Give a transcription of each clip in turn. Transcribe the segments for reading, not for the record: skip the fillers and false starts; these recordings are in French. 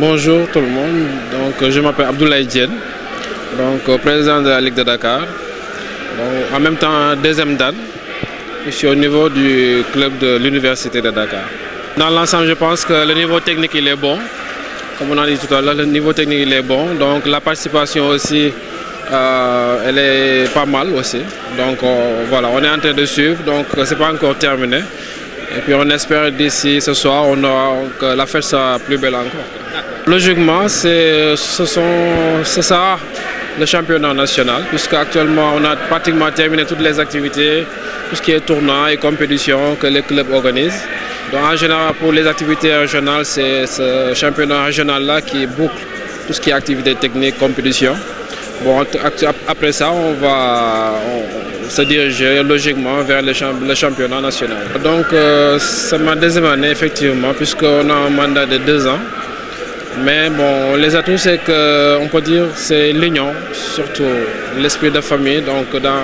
Bonjour tout le monde, donc, je m'appelle Abdoulaye Diène, président de la Ligue de Dakar, en même temps deuxième dan, je suis au niveau du club de l'Université de Dakar. Dans l'ensemble, je pense que le niveau technique il est bon, comme on a dit tout à l'heure, le niveau technique il est bon, donc la participation aussi elle est pas mal aussi, donc voilà, on est en train de suivre, donc c'est pas encore terminé. Et puis on espère d'ici ce soir, que la fête sera plus belle encore. Logiquement, ce sera le championnat national, puisque actuellement on a pratiquement terminé toutes les activités, tout ce qui est tournoi et compétition que les clubs organisent. Donc en général, pour les activités régionales, c'est ce championnat régional-là qui boucle tout ce qui est activité technique, compétition. Bon, après ça, on va se diriger logiquement vers le championnat national. Donc, c'est ma deuxième année, effectivement, puisqu'on a un mandat de 2 ans. Mais bon, les atouts, c'est qu'on peut dire c'est l'union, surtout l'esprit de famille. Donc, dans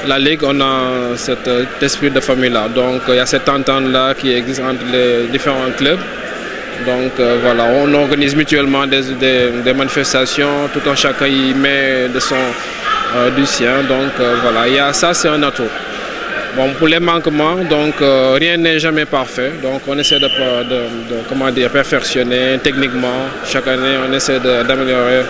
la Ligue, on a cet esprit de famille-là. Donc, il y a cette entente-là qui existe entre les différents clubs. Donc voilà, on organise mutuellement des manifestations, tout un chacun y met du sien. Donc voilà, ça c'est un atout. Bon, pour les manquements, donc rien n'est jamais parfait. Donc on essaie de perfectionner techniquement. Chaque année, on essaie d'améliorer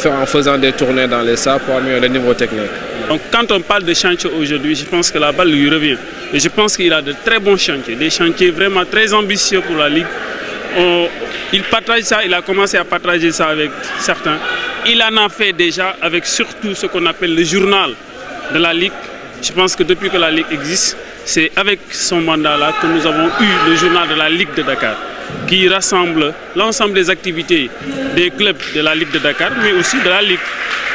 en faisant des tournées dans les salles pour améliorer le niveau technique. Donc quand on parle de chantier aujourd'hui, je pense que la balle lui revient. Et je pense qu'il a de très bons chantiers, des chantiers vraiment très ambitieux pour la Ligue. Il partage ça, il a commencé à partager ça avec certains. Il en a fait déjà avec surtout ce qu'on appelle le journal de la Ligue. Je pense que depuis que la Ligue existe, c'est avec son mandat-là que nous avons eu le journal de la Ligue de Dakar, qui rassemble l'ensemble des activités des clubs de la Ligue de Dakar, mais aussi de la Ligue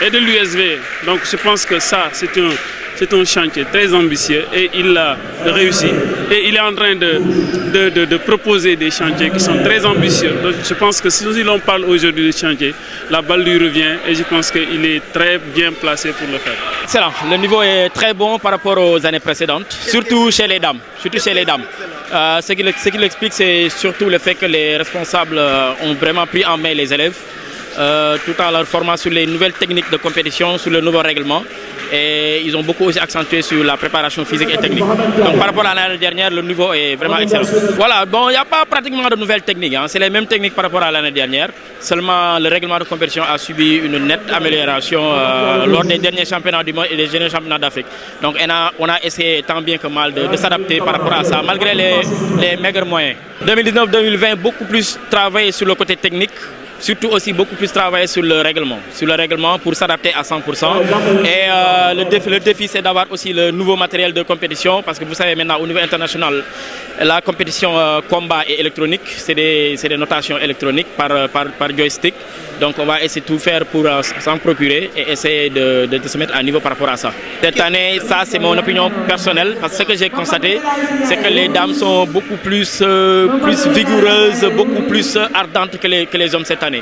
et de l'USV. Donc je pense que ça, c'est un chantier très ambitieux et il l'a réussi. Et il est en train de proposer des chantiers qui sont très ambitieux. Donc je pense que si l'on parle aujourd'hui de chantier, la balle lui revient et je pense qu'il est très bien placé pour le faire. Excellent. Le niveau est très bon par rapport aux années précédentes, surtout chez les dames. Ce qui l'explique, c'est surtout le fait que les responsables ont vraiment pris en main les élèves, tout en leur formant sur les nouvelles techniques de compétition, sur le nouveau règlement. Et ils ont beaucoup aussi accentué sur la préparation physique et technique. Donc par rapport à l'année dernière, le niveau est vraiment excellent. Voilà, bon, il n'y a pas pratiquement de nouvelles techniques. C'est les mêmes techniques par rapport à l'année dernière. Seulement, le règlement de compétition a subi une nette amélioration lors des derniers championnats du monde et des derniers championnats d'Afrique. Donc on a essayé tant bien que mal de s'adapter par rapport à ça, malgré les maigres moyens. 2019-2020, beaucoup plus travaillé sur le côté technique. Surtout aussi beaucoup plus travailler sur le règlement pour s'adapter à 100%. Et le défi c'est d'avoir aussi le nouveau matériel de compétition parce que vous savez maintenant au niveau international, la compétition combat et électronique, c'est des notations électroniques par joystick. Donc on va essayer de tout faire pour s'en procurer et essayer de se mettre à niveau par rapport à ça. Cette année, ça c'est mon opinion personnelle parce que ce que j'ai constaté, c'est que les dames sont beaucoup plus vigoureuses, beaucoup plus ardentes que les hommes cette année.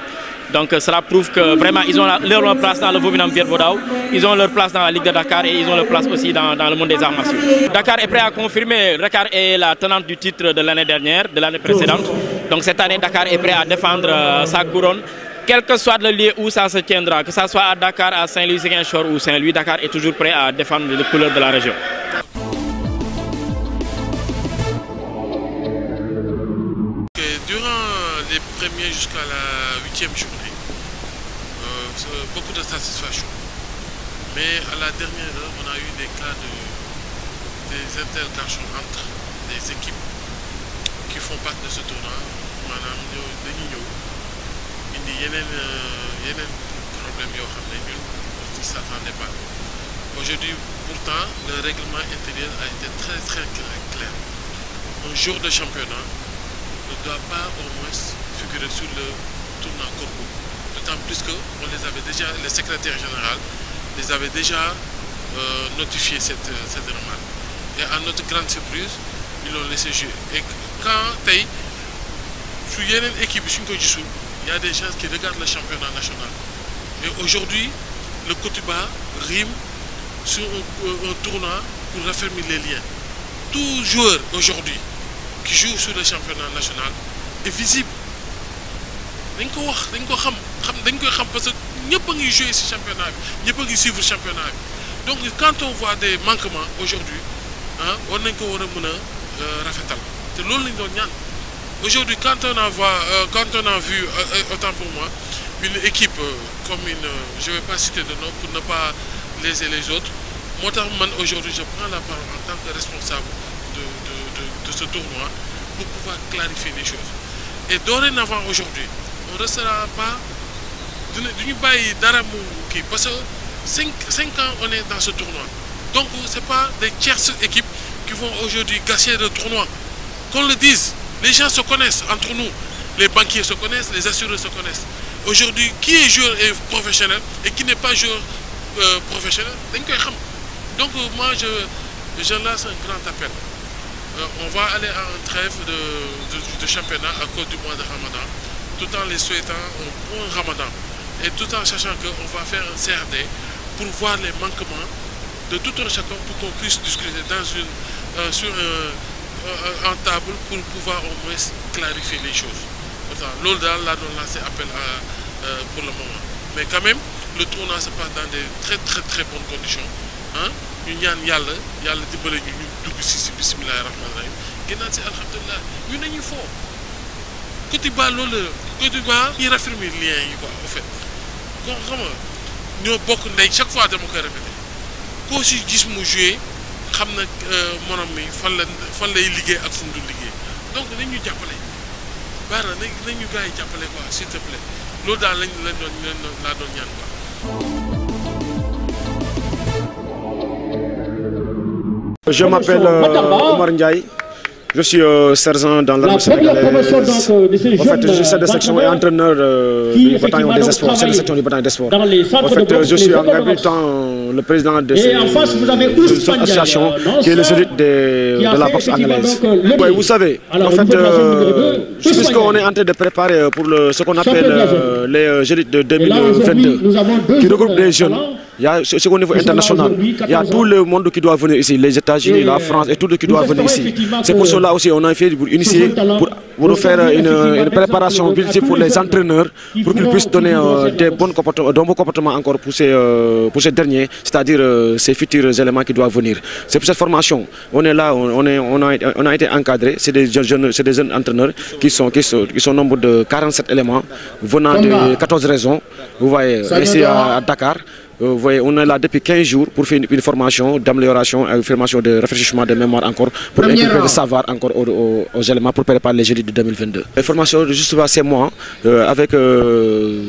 Donc cela prouve que vraiment ils ont leur place dans le Vovinam Viet Vodao, ils ont leur place dans la Ligue de Dakar et ils ont leur place aussi dans le monde des arts martiaux. Dakar est prêt à confirmer, Dakar est la tenante du titre de l'année dernière, de l'année précédente. Donc cette année Dakar est prêt à défendre sa couronne. Quel que soit le lieu où ça se tiendra, que ce soit à Dakar, à Saint-Louis-Ziguinchor ou Saint-Louis, Dakar est toujours prêt à défendre les couleurs de la région. Durant les premiers jusqu'à la 8e journée, beaucoup de satisfaction. Mais à la dernière heure, on a eu des cas des interrogations entre les équipes qui font partie de ce tournoi. Madame il y a un problème qui ne s'attendait pas. Aujourd'hui, pourtant, le règlement intérieur a été très clair. Un jour de championnat ne doit pas au moins figurer sur le tournoi Corbeau. D'autant plus que le secrétaire général les avait déjà notifié cette remarque. Et à notre grande surprise, ils l'ont laissé jouer. Et quand il y a une équipe, il y a des gens qui regardent le championnat national. Et aujourd'hui, le Cotuba rime sur un tournoi pour raffermir les liens. Tout joueur aujourd'hui qui joue sur le championnat national est visible. dañ ko wax dañ ko xam dañ koy xam parce que ñëpp a ngi jouer ci championnat bi ñëpp a ngi suivre championnat bi donc quand on voit des manquements aujourd'hui ah war nañ ko war a mën a rafetal te loolu lañ doon ñaan aujourd'hui quand on a vu autant pour moi une équipe comme je vais pas citer de nom pour ne pas léser les autres moo tax man aujourd'hui je prends la parole en tant que responsable de ce tournoi pour pouvoir clarifier les choses et dorénavant aujourd'hui on ne restera pas duñu bàyyi dara mu kii parce que 5 ans on est dans ce tournoi donc c'est pas des tierces équipes qui vont aujourd'hui gâcher le tournoi qu'on le dise les gens se connaissent entre nous les banquiers se connaissent les assureurs se connaissent aujourd'hui qui est joueur et professionnel et qui n'est pas joueur professionnel dañ koy xam donc moi je lance un grand appel on va aller à un trêve de championnat à cause du mois de Ramadan tout en les souhaitant un bon Ramadan et tout en sachant qu'on va faire un CRD pour voir les manquements de tout un chacun pour qu'on puisse discuter sur en table pour pouvoir au moins clarifier les choses. Loolu daal laa doon lancer appel pour le moment mais quand même le tournoi se passe dans des très bonnes conditions ah ñu ñaan yàlla dimbale ñu dugg ci bismillahir rahmanir rahim génnaat ci alhamdulilah ñu nañuy foo Côte d'Ivoire loolu Côte d'Ivoire ñuy raffermir lien yi quoi en fait kon xam nga ñoo bokk ndey chaque fois dama koy répéter koo ci gis mu jouer xam na morom mi fan lay liggéey ak fu mu dul liggéey donc nañ ñu jàppale baax na nañ ñu gars yi jàppale quoi s'il te plaît loolu daal laa doon ñaan quoi. Je m'appelle Omar Ndiaye. Je suis sergent dans l'armée sénégalaise. En fait, je suis chef de section et entraîneur du bataillon des espoirs, chef de section du bataillon des espoirs. En fait, je suis en même temps le président de cette association qui est le solide de la boxe anglaise. Oui, vous savez, en fait, puisqu'on est en train de préparer pour ce qu'on appelle les Jeux de 2022, qui regroupe des jeunes. Il y a ce qu'au niveau international, il y a tout le monde qui doit venir ici, les États-Unis, la France et tout le qui doit venir ici. C'est pour cela aussi on a fait pour initier, pour faire une préparation pour les entraîneurs, pour qu'ils puissent donner des bons comportements encore pour ces derniers, c'est-à-dire ces futurs éléments qui doivent venir. C'est pour cette formation, on est là, on a été encadré, c'est des jeunes entraîneurs qui sont nombre de 47 éléments venant de 14 régions, vous voyez, ici à Dakar. Vous voyez, on est là depuis 15 jours pour faire une formation d'amélioration, une formation de rafraîchissement de mémoire encore, pour équiper le savoir encore aux éléments pour préparer les Jeux de 2022. La formation, juste c'est moi, avec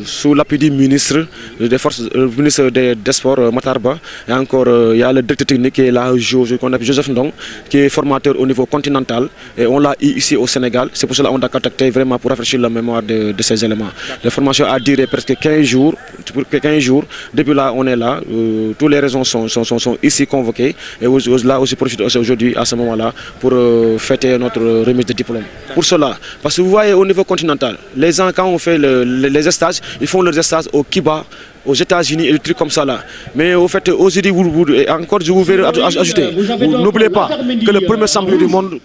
sous l'appui du ministre des Forces, ministre des Sports, Matarba, et encore il y a le directeur technique qui est là, qu'on appelle Joseph Ndong, qui est formateur au niveau continental, et on l'a ici au Sénégal. C'est pour cela qu'on a contacté vraiment pour rafraîchir la mémoire de ces éléments. La formation a duré presque 15 jours, depuis là on est là, toutes les raisons sont ici convoquées et là aussi profite aujourd'hui à ce moment-là pour fêter notre remise de diplôme. Pour cela, parce que vous voyez au niveau continental, les gens quand on fait les stages, ils font leurs stages au Kiba, aux États-Unis et des trucs comme ça là. Mais au fait, aujourd'hui, encore je vous vais ajouter, n'oubliez pas que le premier champion du monde,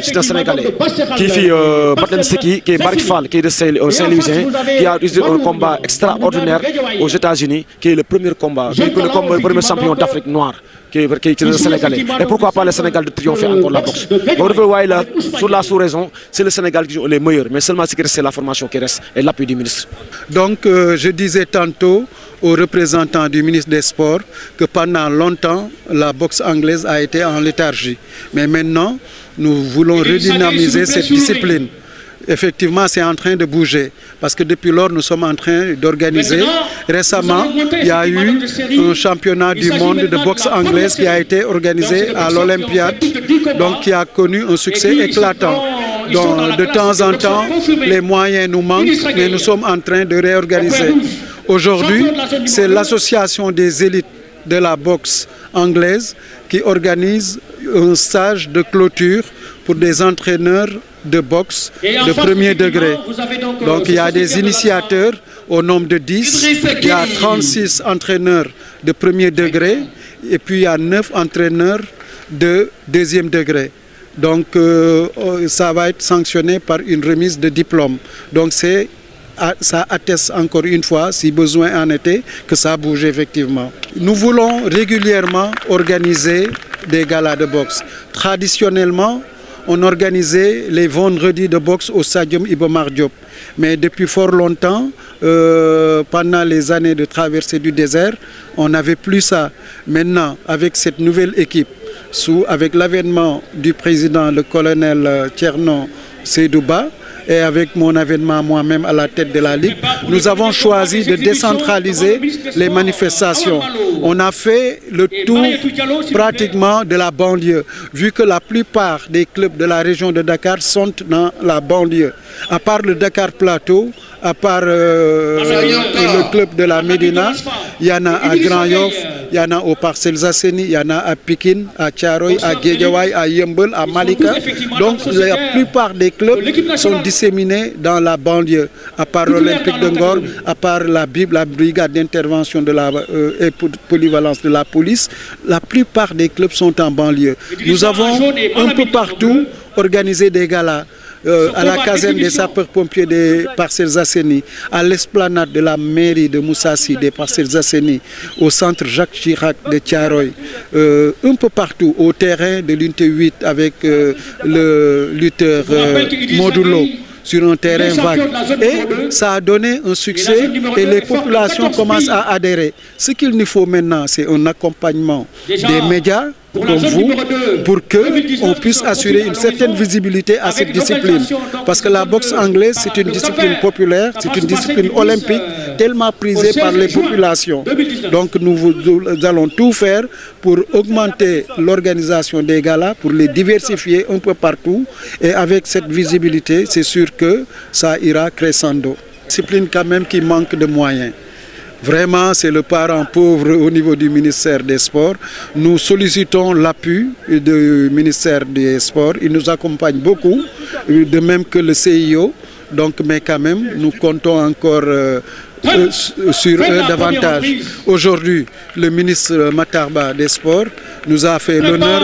c'est un Sénégalais qui fait Baden Seki, qui est Barik Fall, qui est de Saint-Louisien, qui a eu un combat extraordinaire aux États-Unis, qui est le premier combat, le premier champion d'Afrique noire. Qui est le Sénégalais. Et pourquoi pas le Sénégal de triompher encore la boxe. Donc vous voyez là, sur la sous-raison, c'est le Sénégal qui joue les meilleurs, mais seulement ce qui reste, c'est la formation qui reste et l'appui du ministre. Donc je disais tantôt aux représentants du ministre des Sports que pendant longtemps, la boxe anglaise a été en léthargie. Mais maintenant, nous voulons redynamiser cette discipline. Effectivement, c'est en train de bouger parce que depuis lors, nous sommes en train d'organiser. Récemment, il y a eu un championnat du monde de boxe anglaise qui a été organisé à l'Olympiade, donc qui a connu un succès éclatant. Donc, de temps en temps, les moyens nous manquent, mais nous sommes en train de réorganiser. Aujourd'hui, c'est l'association des élites de la boxe anglaise qui organise un stage de clôture pour des entraîneurs de boxe de premier degré. Donc il y a des initiateurs au nombre de 10, il y a 36 entraîneurs de premier degré et puis il y a 9 entraîneurs de deuxième degré. Donc ça va être sanctionné par une remise de diplôme. Donc c'est ça atteste encore une fois, si besoin en était, que ça bouge effectivement. Nous voulons régulièrement organiser des galas de boxe. Traditionnellement, on organisait les vendredis de boxe au Stadium Iba Mar Diop. Mais depuis fort longtemps, pendant les années de traversée du désert, on n'avait plus ça. Maintenant, avec cette nouvelle équipe, avec l'avènement du président, le colonel Thierno Seydouba, et avec mon avènement moi-même à la tête de la Ligue, nous avons choisi de décentraliser les manifestations. On a fait le tour pratiquement de la banlieue, vu que la plupart des clubs de la région de Dakar sont dans la banlieue. À part le Dakar Plateau, à part le club de la Médina, il y en a à Grand Yoff, il y en a aux Parcelles Assainies, il y en a à Pikine, à Thiaroye, à Guédiawaye, à Yeumbeul, à Malika. Donc la plupart des clubs sont disséminés dans la banlieue, à part l'Olympique de Ngor, à part la brigade d'intervention et polyvalence de la police. La plupart des clubs sont en banlieue. Nous avons un peu partout organisé des galas. À la caserne des sapeurs-pompiers des Parcelles Assainies, à l'esplanade de la mairie de Moussassi des Parcelles Assainies, au centre Jacques Chirac de Thiaroye, un peu partout, au terrain de l'unité 8 avec le lutteur Modulo, sur un terrain vague. Et ça a donné un succès et les populations commencent à adhérer. Ce qu'il nous faut maintenant, c'est un accompagnement des médias, comme vous, pour qu'on puisse assurer une certaine visibilité à cette discipline. Parce que la boxe anglaise, c'est une discipline populaire, c'est une discipline olympique, tellement prisée par les populations. Donc nous allons tout faire pour augmenter l'organisation des galas, pour les diversifier un peu partout. Et avec cette visibilité, c'est sûr que ça ira crescendo. Discipline quand même qui manque de moyens. Vraiment, c'est le parent pauvre au niveau du ministère des Sports. Nous sollicitons l'appui du ministère des Sports. Il nous accompagne beaucoup, de même que le CIO. Donc, mais quand même, nous comptons encore sur eux davantage. Aujourd'hui, le ministre Matarba des Sports nous a fait l'honneur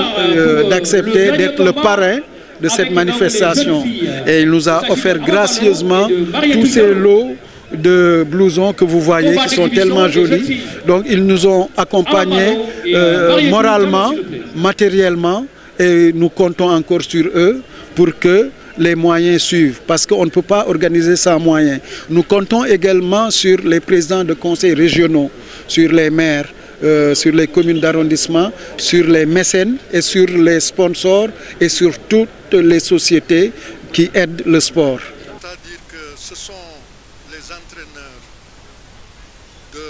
d'accepter d'être le parrain de cette manifestation. Et il nous a offert gracieusement tous ces lots de blousons que vous voyez qui sont tellement jolis. Donc ils nous ont accompagnés moralement, matériellement, et nous comptons encore sur eux pour que les moyens suivent, parce qu'on ne peut pas organiser sans moyens. Nous comptons également sur les présidents de conseils régionaux, sur les maires, sur les communes d'arrondissement, sur les mécènes et sur les sponsors et sur toutes les sociétés qui aident le sport. C'est-à-dire que ce sont les entraîneurs de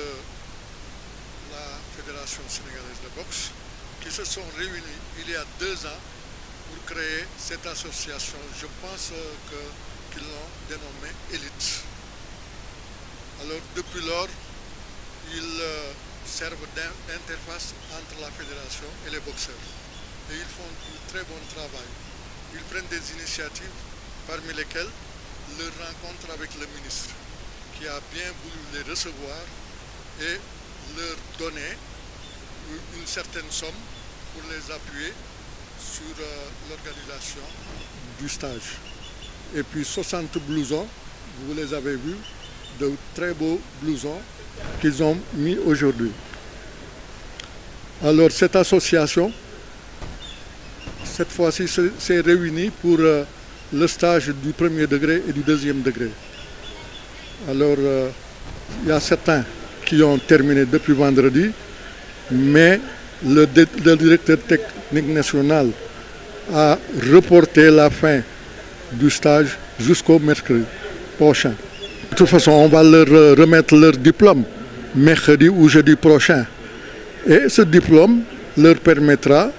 la Fédération sénégalaise de boxe qui se sont réunis il y a 2 ans pour créer cette association. Je pense qu'ils l'ont dénommée Élite. Alors depuis lors, ils servent d'interface entre la fédération et les boxeurs. Et ils font du très bon travail. Ils prennent des initiatives, parmi lesquelles leur rencontre avec le ministre, qui a bien voulu les recevoir et leur donner une certaine somme pour les appuyer sur l'organisation du stage. Et puis 60 blousons, vous les avez vus, de très beaux blousons qu'ils ont mis aujourd'hui. Alors cette association, cette fois-ci, s'est réunie pour le stage du 1er degré et du 2e degré. Alors, il y a certains qui ont terminé depuis vendredi, mais le directeur technique national a reporté la fin du stage jusqu'au mercredi prochain. De toute façon, on va leur remettre leur diplôme mercredi ou jeudi prochain. Et ce diplôme leur permettra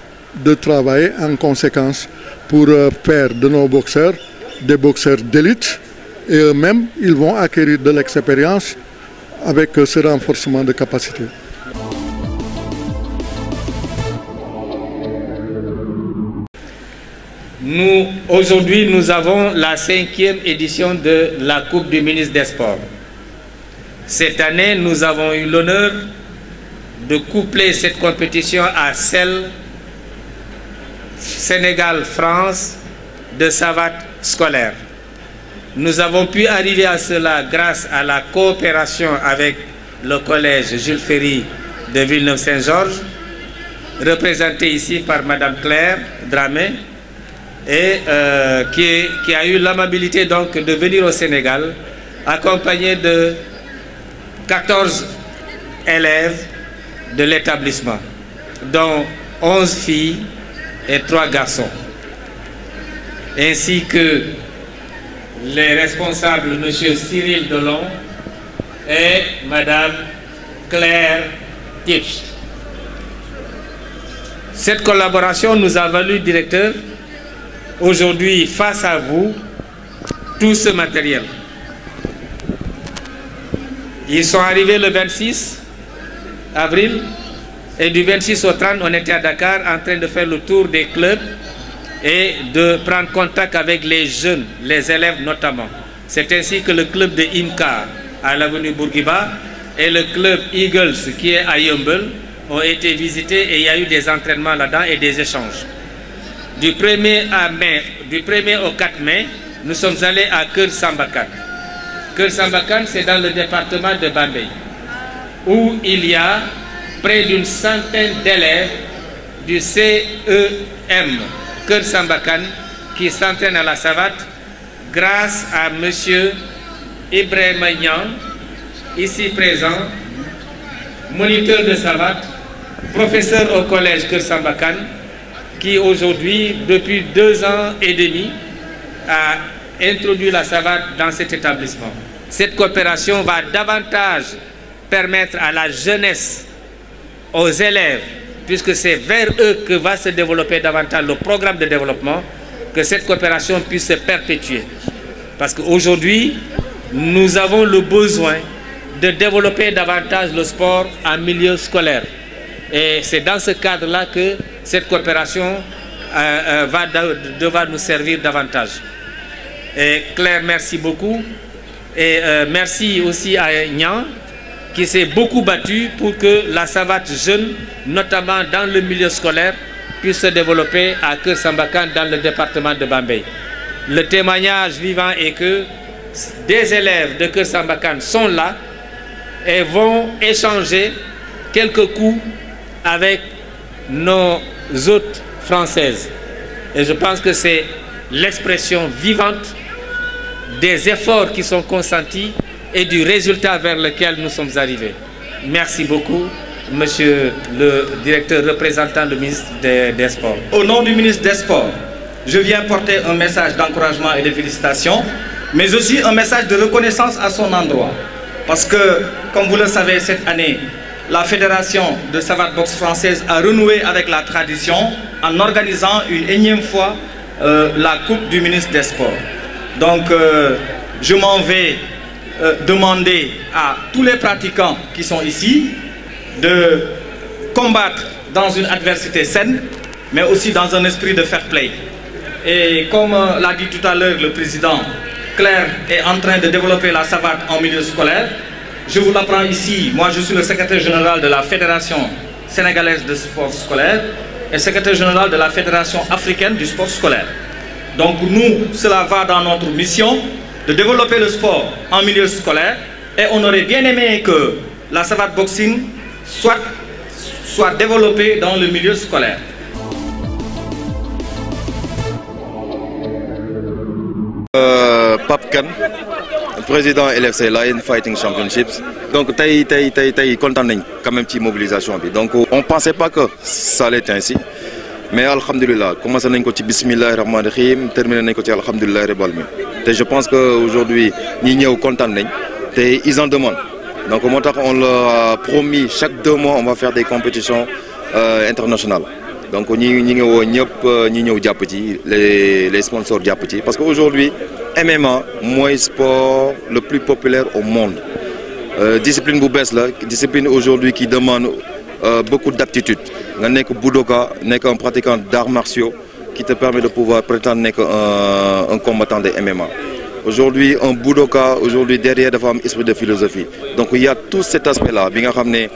de travailler en conséquence pour faire de nos boxeurs des boxeurs d'élite, et eux-mêmes, ils vont acquérir de l'expérience avec ce renforcement de capacité. Aujourd'hui, nous avons la 5e édition de la Coupe du ministre des Sports. Cette année, nous avons eu l'honneur de coupler cette compétition à celle Sénégal-France de savate scolaire. Nous avons pu arriver à cela grâce à la coopération avec le collège Jules Ferry de Villeneuve-Saint-Georges, représenté ici par Madame Claire Dramé, et qui a eu l'amabilité donc de venir au Sénégal, accompagné de 14 élèves de l'établissement, dont 11 filles et 3 garçons, ainsi que les responsables, M. Cyril Delon et Mme Claire Tips. Cette collaboration nous a valu, directeur, aujourd'hui, face à vous, tout ce matériel. Ils sont arrivés le 26 avril et du 26 au 30, on était à Dakar en train de faire le tour des clubs et de prendre contact avec les jeunes, les élèves notamment. C'est ainsi que le club de IMCA à l'avenue Bourguiba et le club Eagles qui est à Yeumbeul ont été visités et il y a eu des entraînements là-dedans et des échanges. Du 1er au 4 mai, nous sommes allés à Keur Sambakan. Keur Sambakan, c'est dans le département de Bambey, où il y a près d'une centaine d'élèves du CEM Keur Sambakan qui s'entraînent à la savate grâce à M. Ibrahima Niang, ici présent, moniteur de savate, professeur au collège Keur Sambakan, qui aujourd'hui, depuis 2 ans et demi, a introduit la savate dans cet établissement. Cette coopération va davantage permettre à la jeunesse, aux élèves, puisque c'est vers eux que va se développer davantage le programme de développement, que cette coopération puisse se perpétuer. Parce qu'aujourd'hui, nous avons le besoin de développer davantage le sport en milieu scolaire. Et c'est dans ce cadre-là que cette coopération va devoir nous servir davantage. Et Claire, merci beaucoup. Et merci aussi à Niang, qui s'est beaucoup battu pour que la savate jeune, notamment dans le milieu scolaire, puisse se développer à Keur Sambakan dans le département de Bambey. Le témoignage vivant est que des élèves de Keur Sambakan sont là et vont échanger quelques coups avec nos hôtes françaises. Et je pense que c'est l'expression vivante des efforts qui sont consentis et du résultat vers lequel nous sommes arrivés. Merci beaucoup, monsieur le directeur représentant le ministre des Sports. Au nom du ministre des Sports, je viens porter un message d'encouragement et de félicitations, mais aussi un message de reconnaissance à son endroit. Parce que, comme vous le savez, cette année, la Fédération de savate boxe française a renoué avec la tradition en organisant une énième fois la Coupe du ministre des Sports. Donc, je m'en vais demander à tous les pratiquants qui sont ici de combattre dans une adversité saine, mais aussi dans un esprit de fair play. Et comme l'a dit tout à l'heure le président, Claire est en train de développer la savate en milieu scolaire. Je vous l'apprends ici, moi je suis le secrétaire général de la Fédération sénégalaise de sport scolaire et secrétaire général de la Fédération africaine du sport scolaire. Donc nous, cela va dans notre mission de développer le sport en milieu scolaire et on aurait bien aimé que la savate boxing soit développée dans le milieu scolaire. Pape Kane, président LFC Lion Fighting Championships. Donc tay content nañ quand même ci mobilisation bi. Donc on pensait pas que ça allait être ainsi. Mais alhamdulillah, commencé nañ ko ci bismillahir rahmanir rahim, terminé nañ ko ci alhamdulillah rabbil alamin. Et je pense que aujourd'hui ñi ñew content nañ té ils en demandent. Donc on leur a promis chaque 2 mois on va faire des compétitions internationales. Donc ñi ngi wo ñep ñi ñew japp ci les sponsors japp ci parce qu'aujourd'hui MMA mooy sport le plus populaire au monde. Discipline bu bees la, discipline aujourd'hui qui demande beaucoup d'aptitude. Nga nek budoka, nek un pratiquant d'arts martiaux qui te permet de pouvoir prétendre nek un combattant de MMA. Aujourd'hui un budoka, aujourd'hui derrière dafa am esprit de philosophie. Donc il y a tout cet aspect là bi nga xamné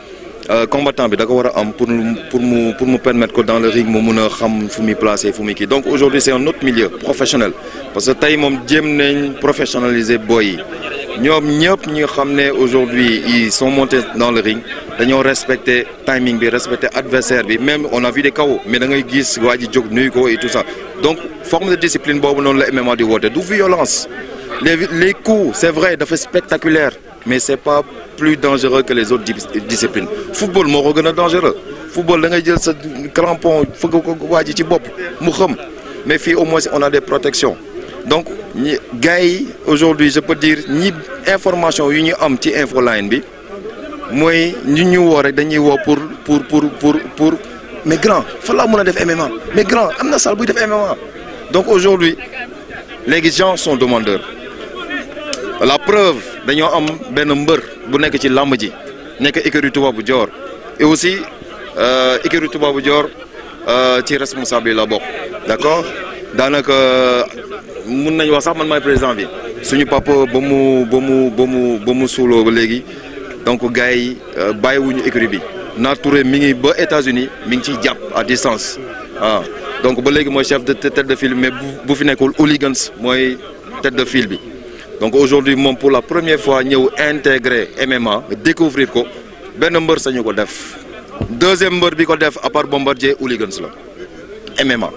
combattant bi da ko war a am pour mu permettre que dans le ring mu mun a xam fu muy placer fu muy kii donc aujourd'hui c'est un autre milieu professionnel parce que tey moom jéem nañ professionnaliser boy yi ñoom ñëpp ñi nga xam ne aujourd'hui ils sont montés dans le ring dañoo respecter timing bi respecter adversaire bi même on a vu des KO mais da ngay gis waa ji jóg nuyu ko et tout ça donc forme de discipline boobu noonu la MMA di woote du violence les coups c'est vrai dafa spectaculaire mais c'est pas plus dangereux que les autres disciplines football moo ko gën a dangereux football da ngay jël sa crampon fëgg ko waa ji ci bopp mu xam mais fii au moins on a des protections donc ñi gars yi aujourd'hui je peux dire ñi information yu ñu am ci infoline bi mooy ñu woo rek dañuy woo pour mais grand fa laa mën a def MMA mais grand am na salle buy def MMA donc aujourd'hui les gens sont demandeurs la preuve dañoo am benn mbër bu nekk ci làmb ji nekk écurie Toubabou Dior et aussi écurie Toubabou Dior ci responsable yi la bokk d'accord daanaka mun nañu wax sax man maay président bi suñu papa ba mu suuloo ba léegi donc gars yi bàyyiwuñu écurie bi Touré mi ngi ba États-Unis mi ngi ciy jàpp à distance waaw donc ba léegi mooy chef de tête de file mais bu fi nekkul hooligans mooy tête de file bi donc aujourd'hui moom pour la première fois ñëw intégrer MMA découvrir ko benn mbër sañu ko def deuxième mbër bi ko def à part Bombardier hooligans la MMA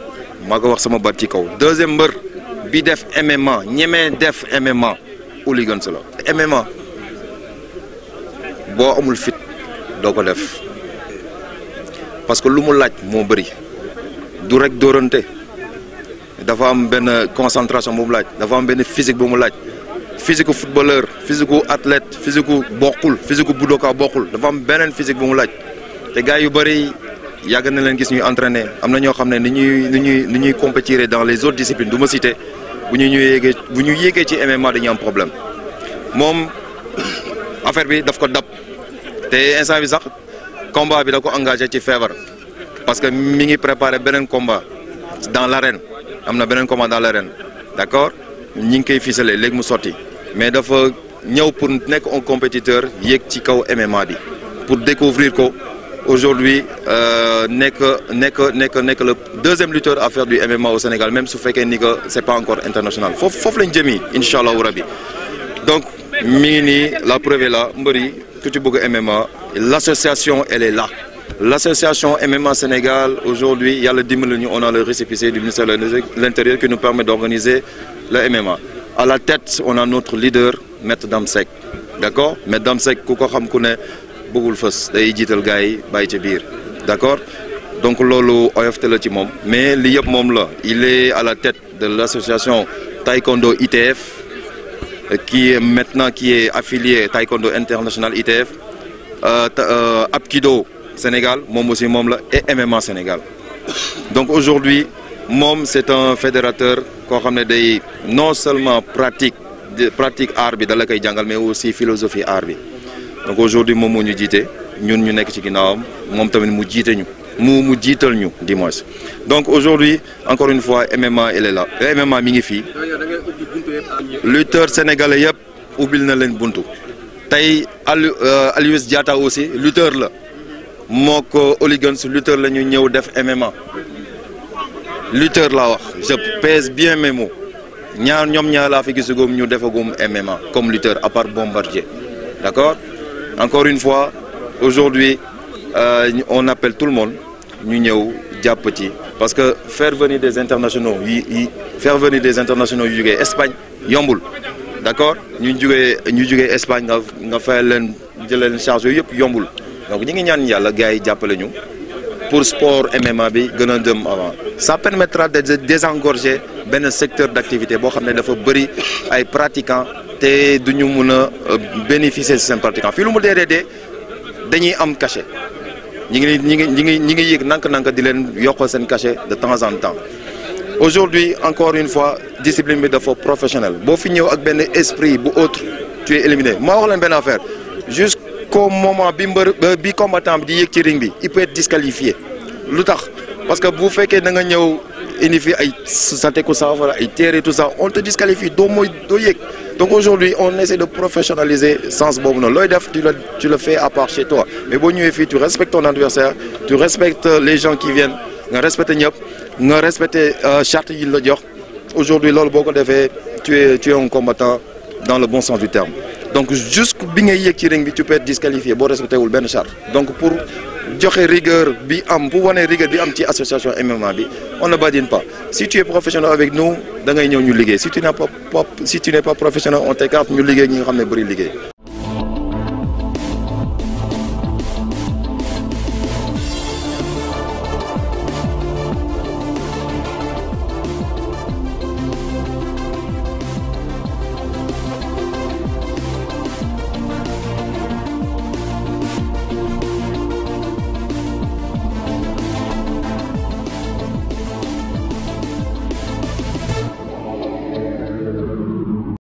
maa ko wax sama baat ci kaw deuxième mbër bi def MMA ñemee def MMA hooligans la MMA boo amul fit doo ko def parce que lu mu laaj moo bëri du rek dóorante dafa am benn concentration bu mu laaj dafa am benn physique bu mu laaj physique footballeur physique athlète physique bokkul physique budoka bokkul dafa am beneen physique bu mu laaj te gars yu bëri yàgg na leen gis ñuy entraîner am na ñoo xam ne ni ñuy compétir dans les autres disciplines du ma citer bu ñu yéegee ci MMA dañuy am problème moom affaire bi daf ko dab te instant bi sax combat bi da ko engagé ci feebar parce que mi ngi préparé beneen combat dans l'arène am na beneen combat dans l'arène d'accord ñi ngi koy ficelé léegi mu sotti mais dafa ñëw pour nekk un compétiteur yéeg ci kaw MMA bi pour découvrir ko aujourd'hui nekk le deuxième lutteur à faire du MMA au Sénégal même su fekkee ni que c'est pas encore international foofu lañ jëmi incha allahu rabi donc mi ngi nii la preuve est là mbëri ku ci bëgg MMA l'association elle est là l'association MMA Sénégal aujourd'hui yàlla dimbali ñu on a le récépissé du ministère de l'Intérieur qui nous permet d'organiser le MMA à la tête on a notre leader Maître Dame Seck d'accord Maître Dame Seck ku ko xam ku ne bëggul fës day jiital gars yi bàyyi ca biir d'accord donc loolu oyofte la ci moom mais li yëpp moom la il est à la tête de l'association Taekwondo ITF qui est affilié Taekwondo International ITF Apkido Sénégal moom aussi moom la et MMA Sénégal donc aujourd'hui moom c'est un fédérateur koo xam ne day non seulement pratique art bi da la koy jàngal mais aussi philosophie art bi donc aujourd'hui moom moo ñu jiite ñun ñu nekk ci ginnaawam moom tamit mu jiite ñu mu jiital ñu dimanche donc aujourd'hui encore une fois MMA elle est là MMA mi ngi fii lutteur sénégalais yëpp ubbil na leen buntu tey Aloysius Diatta aussi lutteur la moo ko hooligans lutteur la ñu ñëw def MMA lutteur laa wax je pèse bien mes mots ñoom ñaar laa fi gisugum ñu defagum MMA comme lutteur à part Bombardier d'accord encore une fois aujourd'hui on appelle tout le monde ñu ñëw jàpp ci parce que faire venir des internationaux yu jugee Espagne yombul d'accord ñu jugee Espagne nga fay leen jëlee leen charge yooyu yëpp yombul donc ñi ngi ñaan yàlla gars yi jàppale ñu pour sport MMA bi gën a dem avant ça permettra de désengorger benn secteur d'activité boo xam ne dafa bëri ay pratiquants te duñu mun a bénéficier de seen pratiquants fii lu mu dee dañuy am cachet ñi ngi yéeg nank di leen yokkal seen cachet de temps en temps aujourd'hui encore une fois discipline bi dafa professionnel boo fi ñëw ak benn esprit bu autre tu es éliminé maa wax leen benn affaire jusqu'au moment bi combattant bi di yéeg ci ring bi il peut être disqualifié lu tax parce que bu fekkee da nga ñëw indi fi ay sateku sa wala ay téere tout ça on te disqualifie doo yéeg Donc aujourd'hui, on essaie de professionnaliser le sens bon. Tu le fais à part chez toi. Mais bon, tu respectes ton adversaire, tu respectes les gens qui viennent, tu respectes charte. Aujourd'hui, tu es un combattant dans le bon sens du terme. Donc jusqu'au ring, tu peux être disqualifié pour respecter le charte. Donc pour rigueur, pour rigueur association MMA, on ne badine pas. Si tu es professionnel avec nous, si tu n'es pas professionnel, on t'écarte, nous liguer.